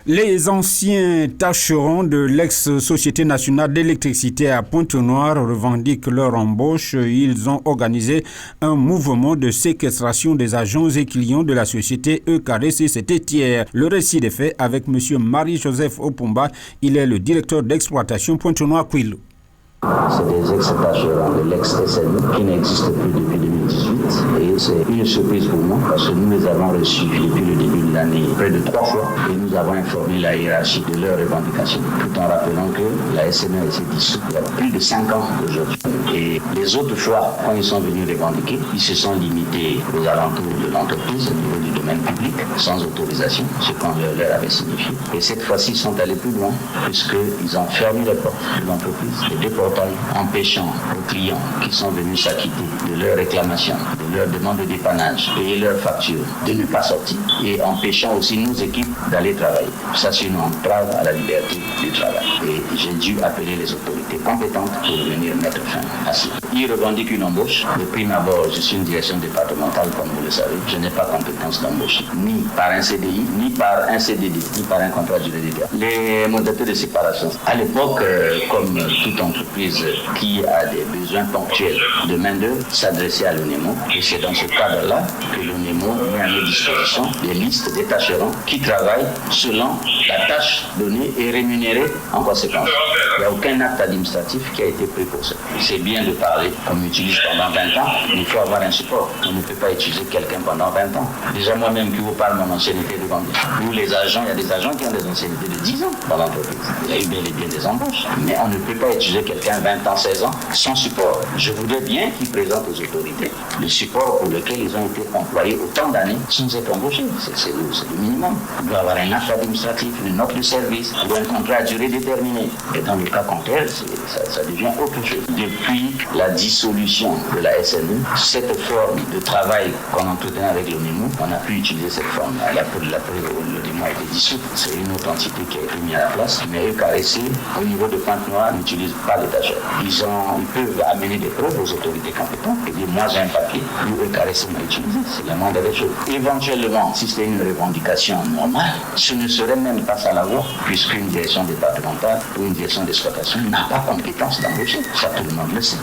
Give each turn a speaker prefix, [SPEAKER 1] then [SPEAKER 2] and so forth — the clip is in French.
[SPEAKER 1] Les anciens tâcherons de l'ex-Société nationale d'électricité à Pointe-Noire revendiquent leur embauche. Ils ont organisé un mouvement de séquestration des agents et clients de la société EKRC. C'était hier. Le récit des faits avec M. Marie-Joseph Opumba. Il est le directeur d'exploitation Pointe-Noire-Quillo.
[SPEAKER 2] C'est des ex-tâcherons de l'ex-SNU qui n'existent plus depuis 2018 et c'est une surprise pour moi parce que nous les avons reçus depuis le début de l'année près de 3 fois et nous avons informé la hiérarchie de leurs revendications tout en rappelant que la SNU a été dissoute il y a plus de 5 ans aujourd'hui. Et les autres fois, quand ils sont venus revendiquer, ils se sont limités aux alentours de l'entreprise au niveau du domaine public sans autorisation, ce qu'on leur avait signifié. Et cette fois-ci, ils sont allés plus loin puisqu'ils ont fermé les portes de l'entreprise, les deux portails, empêchant aux clients qui sont venus s'acquitter de leurs réclamations, de leurs demandes de dépannage, payer leurs factures, de ne pas sortir et empêchant aussi nos équipes d'aller travailler. Ça, c'est une entrave à la liberté du travail. Et j'ai dû appeler les autorités compétentes pour venir mettre fin à ça. Ils revendiquent une embauche. De prime abord, je suis une direction départementale, comme vous le savez. Je n'ai pas compétence d'embaucher, ni par un CDI, ni par un CDD, ni par un contrat de durée déterminée. Les modalités de séparation. À l'époque, comme toute entreprise qui a des besoins ponctuels de main-d'œuvre, s'adressait à l'ONEMO. Et c'est dans ce cadre-là que l'ONEMO met à notre disposition des listes des tâcherons qui travaillent selon la tâche donnée et rémunérée en conséquence. Il n'y a aucun acte administratif qui a été pris pour ça. C'est bien de parler, comme on utilise pendant 20 ans, mais il faut avoir un support. On ne peut pas utiliser quelqu'un pendant 20 ans. Déjà moi-même qui vous parle de mon ancienneté de combien. Nous les agents, il y a des agents qui ont des anciennetés de 10 ans dans l'entreprise. Il y a eu bel et bien des embauches. Mais on ne peut pas utiliser quelqu'un 20 ans, 16 ans sans support. Je voudrais bien qu'ils présentent aux autorités le support pour lequel ils ont été employés autant d'années sans être embauchés. C'est le minimum. Il doit y avoir un acte administratif, une note de service, ou un contrat à durée déterminée. Et dans le cas contraire, ça devient autre chose. Depuis la dissolution de la SNU, cette forme de travail qu'on entretenait avec l'ONEMO, on a pu utiliser cette forme-là. Après, l'ONEMO a été dissoute. C'est une autre entité qui a été mise à la place. Mais EKRC, au niveau de Pointe-Noire, n'utilise pas les tâcheurs. Ils peuvent amener des preuves aux autorités compétentes et dire moi j'ai un papier où EKRC m'a utilisé. C'est la moindre des choses. Éventuellement, si c'était une revendication normale, ce ne serait même pas ça la voie, puisqu'une direction départementale ou une direction d'exploitation n'a pas compétence d'embaucher. Ça, tout le monde le sait.